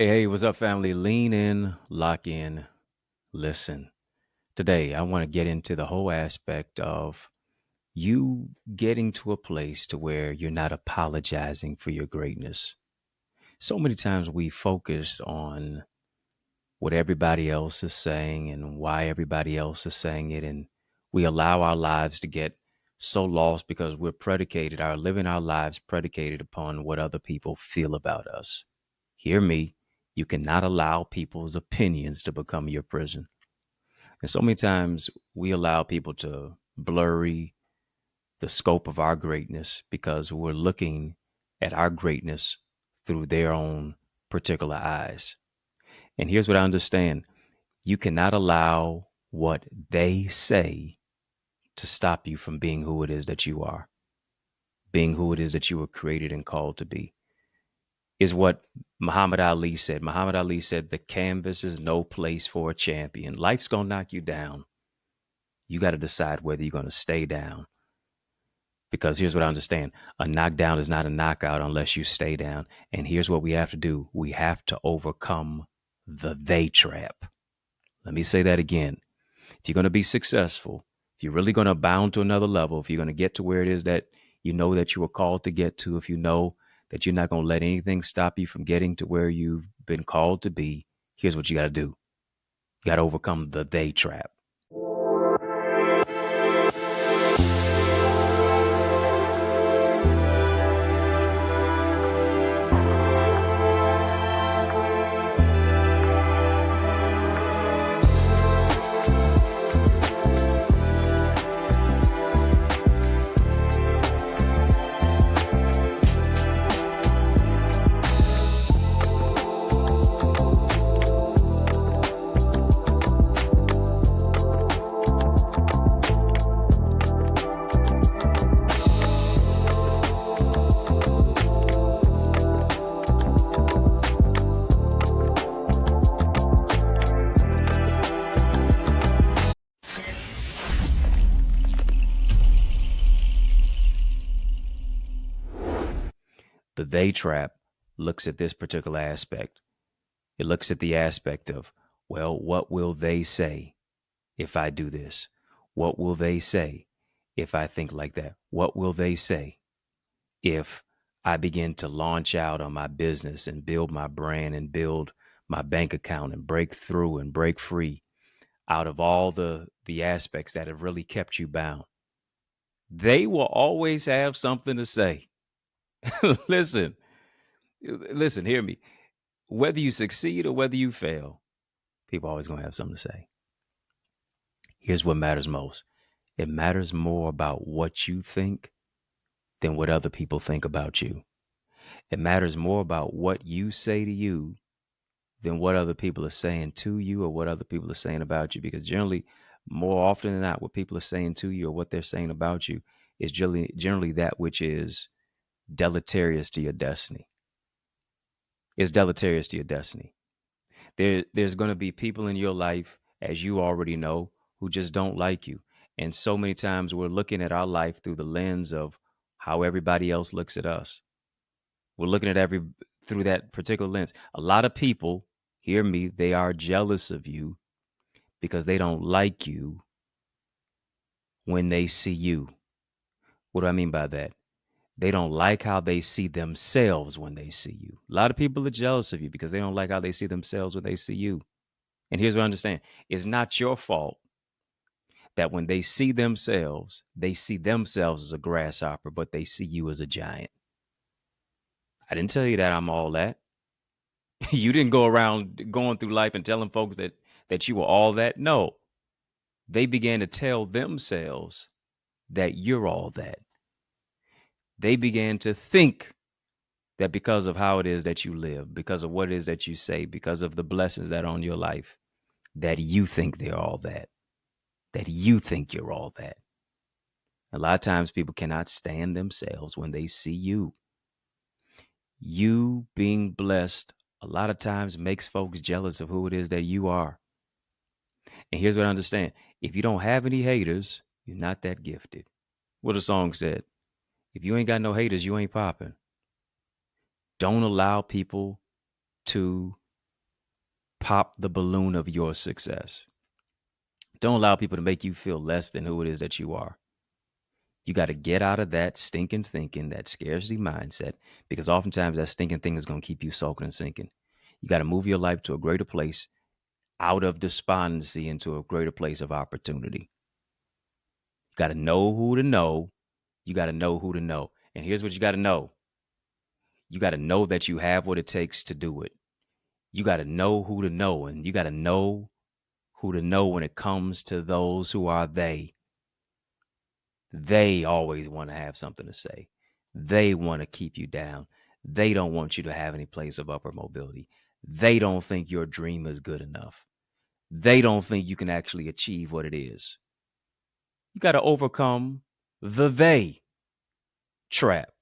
Hey, what's up, family? Lean in, lock in, listen. Today, I want to get into the whole aspect of you getting to a place to where you're not apologizing for your greatness. So many times we focus on what everybody else is saying and why everybody else is saying it, and we allow our lives to get so lost because we're predicated, our living our lives predicated upon what other people feel about us. Hear me. You cannot allow people's opinions to become your prison. And so many times we allow people to blurry the scope of our greatness because we're looking at our greatness through their own particular eyes. And here's what I understand: you cannot allow what they say to stop you from being who it is that you are, being who it is that you were created and called to be. Is what Muhammad Ali said. Muhammad Ali said, the canvas is no place for a champion. Life's going to knock you down. You got to decide whether you're going to stay down. Because here's what I understand: a knockdown is not a knockout unless you stay down. And here's what we have to do: we have to overcome the they trap. Let me say that again. If you're going to be successful, if you're really going to bound to another level, if you're going to get to where it is that you know that you were called to get to, if you know that you're not going to let anything stop you from getting to where you've been called to be, here's what you got to do. You got to overcome the they trap. The they trap looks at this particular aspect. It looks at the aspect of, well, what will they say if I do this? What will they say if I think like that? What will they say if I begin to launch out on my business and build my brand and build my bank account and break through and break free out of all the aspects that have really kept you bound? They will always have something to say. listen, listen, hear me. Whether you succeed or whether you fail, people always going to have something to say. Here's what matters most: it matters more about what you think than what other people think about you. It matters more about what you say to you than what other people are saying to you or what other people are saying about you. Because generally, more often than not, what people are saying to you or what they're saying about you is generally that which is deleterious to your destiny. It's deleterious to your destiny. There's going to be people in your life, as you already know, who just don't like you. And so many times we're looking at our life through the lens of how everybody else looks at us. We're looking at through that particular lens. A lot of people, hear me, they are jealous of you because they don't like you when they see you. What do I mean by that? They don't like how they see themselves when they see you. A lot of people are jealous of you because they don't like how they see themselves when they see you. And here's what I understand: it's not your fault that when they see themselves as a grasshopper, but they see you as a giant. I didn't tell you that I'm all that. You didn't go around going through life and telling folks that you were all that. No, they began to tell themselves that you're all that. They began to think that because of how it is that you live, because of what it is that you say, because of the blessings that are on your life, that you think they're all that you think you're all that. A lot of times people cannot stand themselves when they see you. You being blessed a lot of times makes folks jealous of who it is that you are. And here's what I understand: if you don't have any haters, you're not that gifted. What the song said: if you ain't got no haters, you ain't popping. Don't allow people to pop the balloon of your success. Don't allow people to make you feel less than who it is that you are. You got to get out of that stinking thinking, that scarcity mindset, because oftentimes that stinking thing is going to keep you sulking and sinking. You got to move your life to a greater place, out of despondency into a greater place of opportunity. You got to know who to know. You got to know who to know. And here's what you got to know. You got to know that you have what it takes to do it. You got to know who to know, and you got to know who to know when it comes to those who are they. They always want to have something to say. They want to keep you down. They don't want you to have any place of upper mobility. They don't think your dream is good enough. They don't think you can actually achieve what it is. You got to overcome the they trap.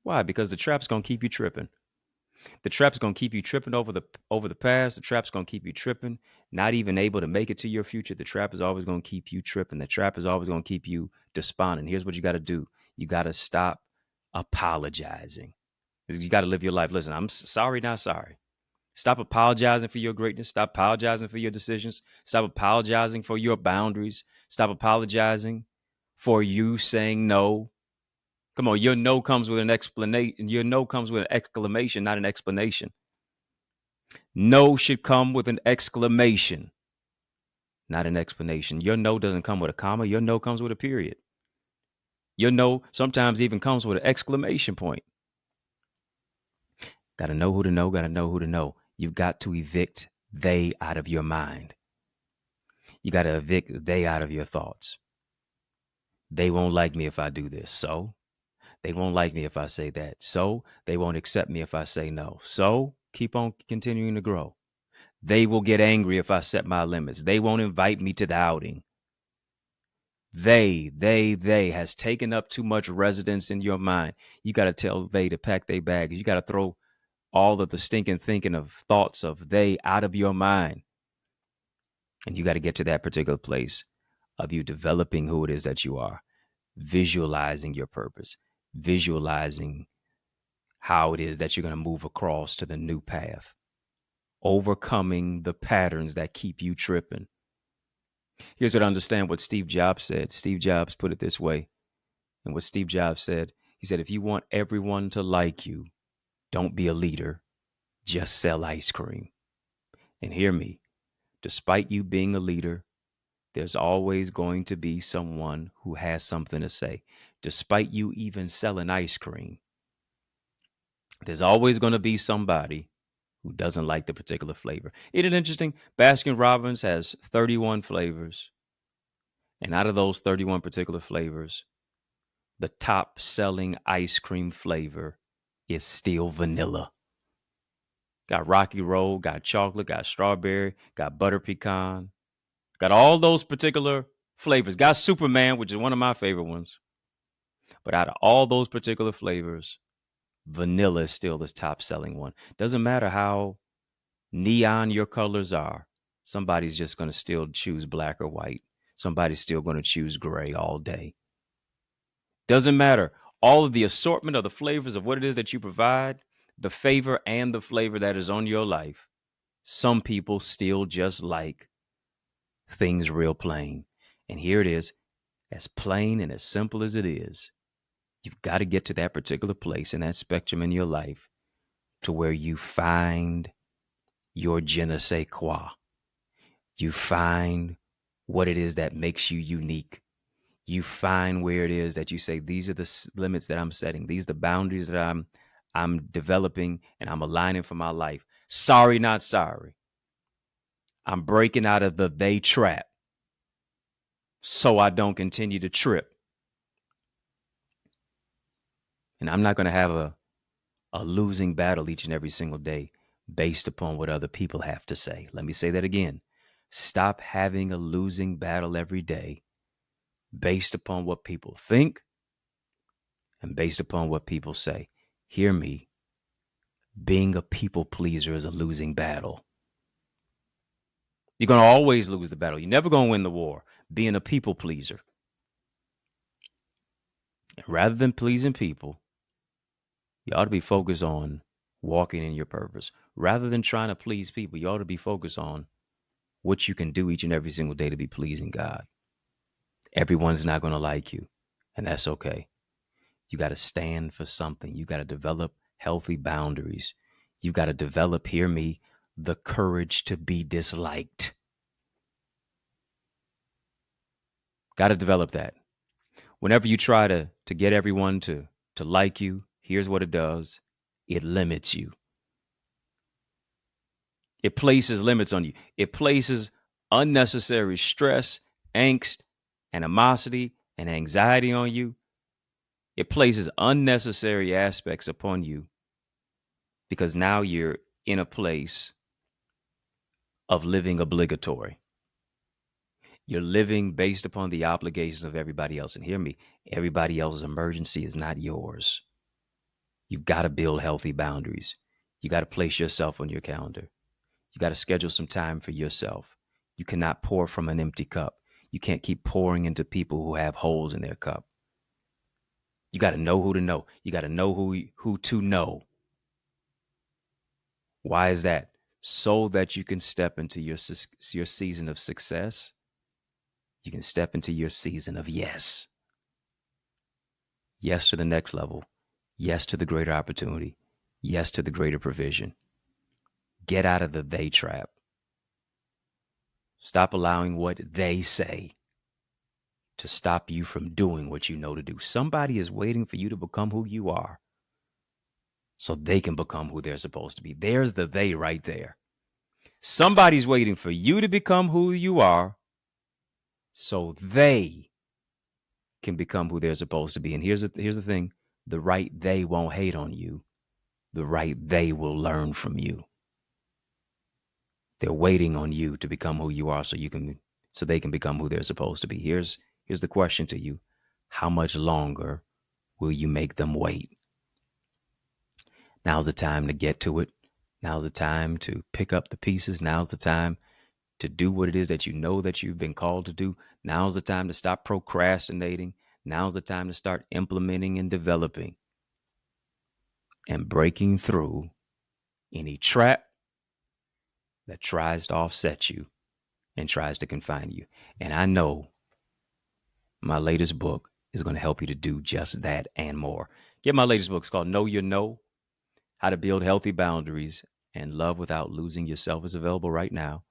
Why? Because the trap's going to keep you tripping. The trap's going to keep you tripping over the past. The trap's going to keep you tripping, not even able to make it to your future. The trap is always going to keep you tripping. The trap is always going to keep you despondent. Here's what you got to do. You got to stop apologizing. You got to live your life. Listen, I'm sorry, not sorry. Stop apologizing for your greatness. Stop apologizing for your decisions. Stop apologizing for your boundaries. Stop apologizing for you saying no. Come on, your no comes with an explanation. Your no comes with an exclamation, not an explanation. No should come with an exclamation, not an explanation. Your no doesn't come with a comma. Your no comes with a period. Your no sometimes even comes with an exclamation point. Got to know who to know. Got to know who to know. You've got to evict they out of your mind. You got to evict they out of your thoughts. They won't like me if I do this. So they won't like me if I say that. So they won't accept me if I say no. So keep on continuing to grow. They will get angry if I set my limits. They won't invite me to the outing. They has taken up too much residence in your mind. You got to tell they to pack their bags. You got to throw all of the stinking thinking of thoughts of they out of your mind. And you got to get to that particular place of you developing who it is that you are, visualizing your purpose, visualizing how it is that you're going to move across to the new path, overcoming the patterns that keep you tripping. Here's what I understand what Steve Jobs said. Steve Jobs put it this way. And what Steve Jobs said, he said, if you want everyone to like you, don't be a leader, just sell ice cream. And hear me, despite you being a leader, there's always going to be someone who has something to say. Despite you even selling ice cream, there's always going to be somebody who doesn't like the particular flavor. Isn't it interesting? Baskin Robbins has 31 flavors. And out of those 31 particular flavors, the top selling ice cream flavor is still vanilla. Got Rocky Road, got chocolate, got strawberry, got butter pecan, got all those particular flavors. Got Superman, which is one of my favorite ones. But out of all those particular flavors, vanilla is still the top selling one. Doesn't matter how neon your colors are. Somebody's just going to still choose black or white. Somebody's still going to choose gray all day. Doesn't matter. All of the assortment of the flavors of what it is that you provide, the favor and the flavor that is on your life, some people still just like things real plain. And here it is, as plain and as simple as it is, you've got to get to that particular place in that spectrum in your life to where you find your je ne sais quoi. You find what it is that makes you unique. You find where it is that you say, these are the limits that I'm setting. These are the boundaries that I'm developing and I'm aligning for my life. Sorry, not sorry. I'm breaking out of the they trap so I don't continue to trip. And I'm not going to have a losing battle each and every single day based upon what other people have to say. Let me say that again. Stop having a losing battle every day based upon what people think and based upon what people say. Hear me. Being a people pleaser is a losing battle. You're going to always lose the battle. You're never going to win the war being a people pleaser. And rather than pleasing people, you ought to be focused on walking in your purpose. Rather than trying to please people, you ought to be focused on what you can do each and every single day to be pleasing God. Everyone's not going to like you, and that's okay. You got to stand for something. You got to develop healthy boundaries. You got to develop, hear me, the courage to be disliked. Got to develop that. Whenever you try to get everyone to like you, here's what it does. It limits you. It places limits on you. It places unnecessary stress, angst, animosity, and anxiety on you. It places unnecessary aspects upon you because now you're in a place of living obligatory. You're living based upon the obligations of everybody else. And hear me, everybody else's emergency is not yours. You've got to build healthy boundaries. You got to place yourself on your calendar. You got to schedule some time for yourself. You cannot pour from an empty cup. You can't keep pouring into people who have holes in their cup. You got to know who to know. You got to know who to know. Why is that? So that you can step into your season of success. You can step into your season of yes. Yes to the next level. Yes to the greater opportunity. Yes to the greater provision. Get out of the they trap. Stop allowing what they say to stop you from doing what you know to do. Somebody is waiting for you to become who you are so they can become who they're supposed to be. There's the they right there. Somebody's waiting for you to become who you are so they can become who they're supposed to be. And here's the thing. The right they won't hate on you. The right they will learn from you. They're waiting on you to become who you are so they can become who they're supposed to be. Here's the question to you. How much longer will you make them wait? Now's the time to get to it. Now's the time to pick up the pieces. Now's the time to do what it is that you know that you've been called to do. Now's the time to stop procrastinating. Now's the time to start implementing and developing and breaking through any trap that tries to offset you and tries to confine you. And I know my latest book is going to help you to do just that and more. Get my latest book. It's called Know Your No, How to Build Healthy Boundaries and Love Without Losing Yourself. Is available right now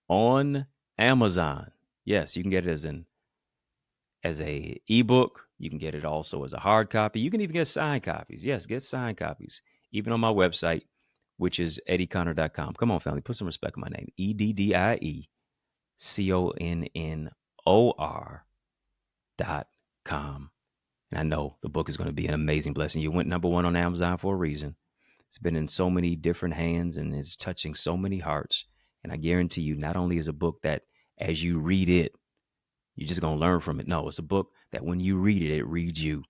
on Amazon. Yes, you can get it as a ebook. You can get it also as a hard copy. You can even get signed copies. Yes, get signed copies. Even on my website, which is EddieConnor.com. Come on, family, put some respect on my name. EddieConnor.com. And I know the book is going to be an amazing blessing. You went #1 on Amazon for a reason. It's been in so many different hands and it's touching so many hearts. And I guarantee you, not only is a book that as you read it, you're just going to learn from it. No, it's a book that when you read it, it reads you.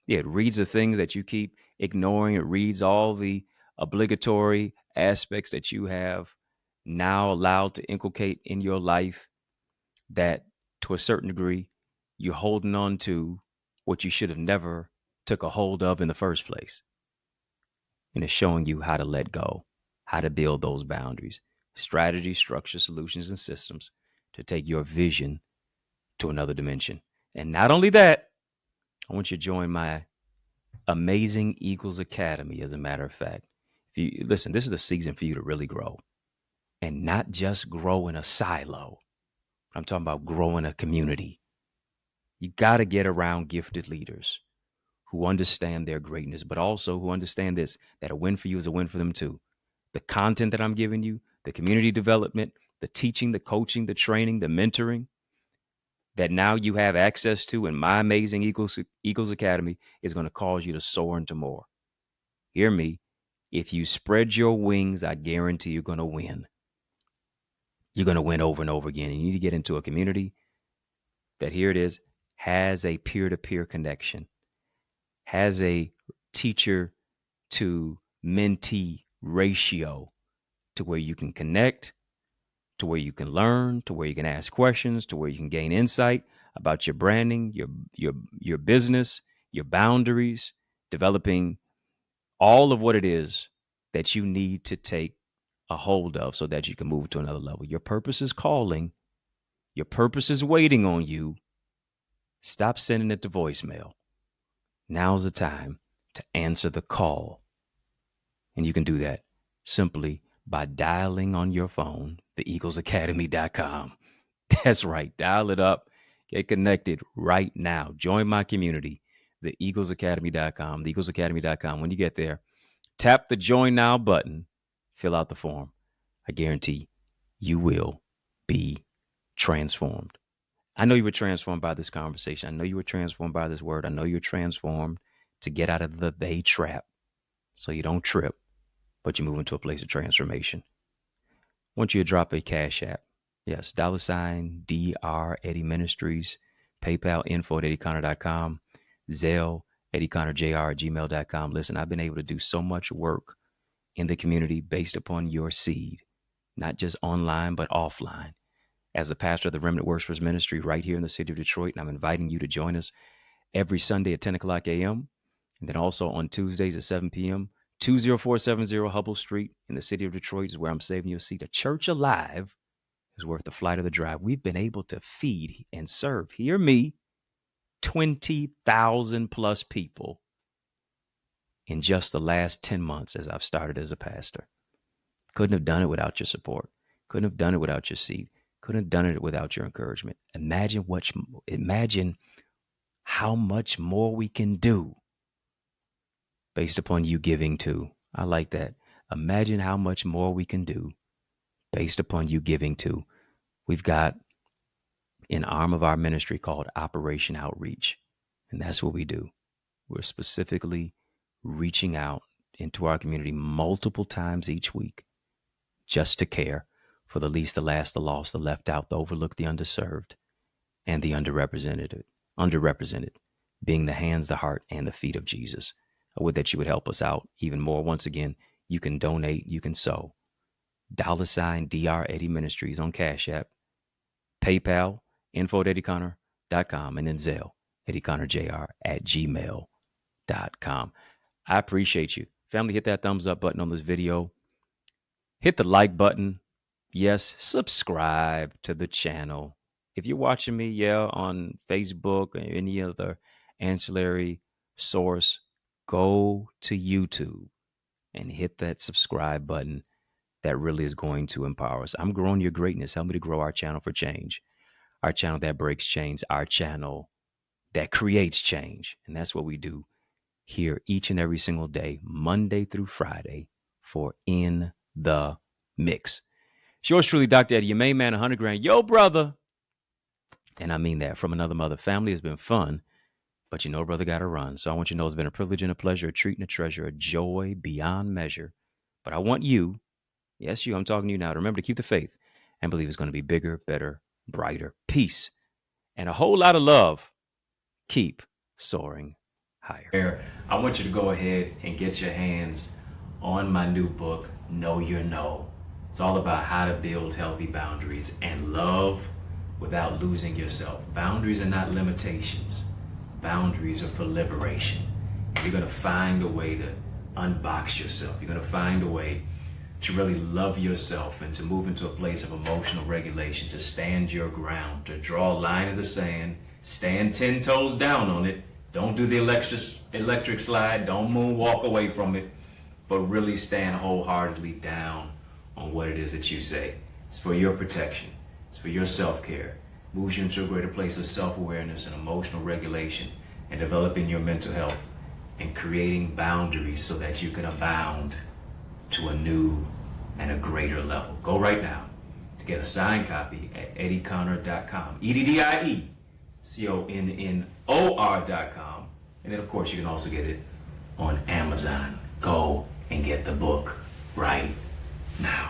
Yeah, it reads the things that you keep ignoring. It reads all the obligatory aspects that you have now allowed to inculcate in your life that to a certain degree, you're holding on to what you should have never took a hold of in the first place. And it's showing you how to let go, how to build those boundaries, strategy, structure, solutions, and systems to take your vision to another dimension. And not only that, I want you to join my Amazing Eagles Academy. As a matter of fact, if you listen, this is the season for you to really grow and not just grow in a silo. I'm talking about growing a community. You got to get around gifted leaders who understand their greatness, but also who understand this, that a win for you is a win for them too. The content that I'm giving you, the community development, the teaching, the coaching, the training, the mentoring that now you have access to in my Amazing Eagles Academy is going to cause you to soar into more. Hear me. If you spread your wings, I guarantee you're going to win. You're going to win over and over again. You need to get into a community that, here it is, has a peer-to-peer connection, has a teacher to mentee ratio to where you can connect, to where you can learn, to where you can ask questions, to where you can gain insight about your branding, your business, your boundaries, developing all of what it is that you need to take a hold of so that you can move to another level. Your purpose is calling. Your purpose is waiting on you. Stop sending it to voicemail. Now's the time to answer the call. And you can do that simply by dialing on your phone, theeaglesacademy.com. That's right. Dial it up. Get connected right now. Join my community, theeaglesacademy.com, theeaglesacademy.com. When you get there, tap the Join Now button, fill out the form. I guarantee you will be transformed. I know you were transformed by this conversation. I know you were transformed by this word. I know you're transformed to get out of the they trap so you don't trip, but you move into a place of transformation. I want you to drop a cash app. Yes, $DR Eddie Ministries, PayPal info at EddieConnor.com, Zelle, EddieConnorJr at gmail.com. Listen, I've been able to do so much work in the community based upon your seed, not just online, but offline. As a pastor of the Remnant Worshipers Ministry right here in the city of Detroit, and I'm inviting you to join us every Sunday at 10 o'clock a.m. and then also on Tuesdays at 7 p.m. 20470 Hubble Street in the city of Detroit is where I'm saving you a seat. A church alive is worth the flight of the drive. We've been able to feed and serve, hear me, 20,000 plus people in just the last 10 months as I've started as a pastor. Couldn't have done it without your support. Couldn't have done it without your seed. Couldn't have done it without your encouragement. Imagine how much more we can do based upon you giving too. I like that. Imagine how much more we can do based upon you giving too. We've got an arm of our ministry called Operation Outreach, and that's what we do. We're specifically reaching out into our community multiple times each week just to care for the least, the last, the lost, the left out, the overlooked, the underserved, and the underrepresented, being the hands, the heart, and the feet of Jesus. I would that you would help us out even more. Once again, you can donate, you can sow. $DR Eddie Ministries on Cash App, PayPal, info at EddieConnor.com, and then Zelle, EddieConnorJr at gmail.com. I appreciate you. Family, hit that thumbs up button on this video. Hit the like button. Yes, subscribe to the channel. If you're watching me, on Facebook or any other ancillary source, go to YouTube and hit that subscribe button. That really is going to empower us. I'm growing your greatness. Help me to grow our channel for change. Our channel that breaks chains. Our channel that creates change. And that's what we do here each and every single day, Monday through Friday, for In the Mix. It's yours truly, Dr. Eddie, your main man, 100 grand. Yo, brother. And I mean that from another mother. Family has been fun, but brother got to run. So I want you to know it's been a privilege and a pleasure, a treat and a treasure, a joy beyond measure. But I want you, yes, I'm talking to you now, to remember to keep the faith and believe it's going to be bigger, better, brighter, peace, and a whole lot of love. Keep soaring higher. I want you to go ahead and get your hands on my new book, Know Your No. It's all about how to build healthy boundaries and love without losing yourself. Boundaries are not limitations. Boundaries are for liberation. You're going to find a way to unbox yourself. You're going to find a way to really love yourself and to move into a place of emotional regulation, to stand your ground, to draw a line in the sand, stand 10 toes down on it. Don't do the electric slide. Don't moonwalk away from it, but really stand wholeheartedly down on what it is that you say. It's for your protection. It's for your self-care. Moves you into a greater place of self-awareness and emotional regulation and developing your mental health and creating boundaries so that you can abound to a new and a greater level. Go right now to get a signed copy at EddieConnor.com. EddieConnor.com. And then, of course, you can also get it on Amazon. Go and get the book right now.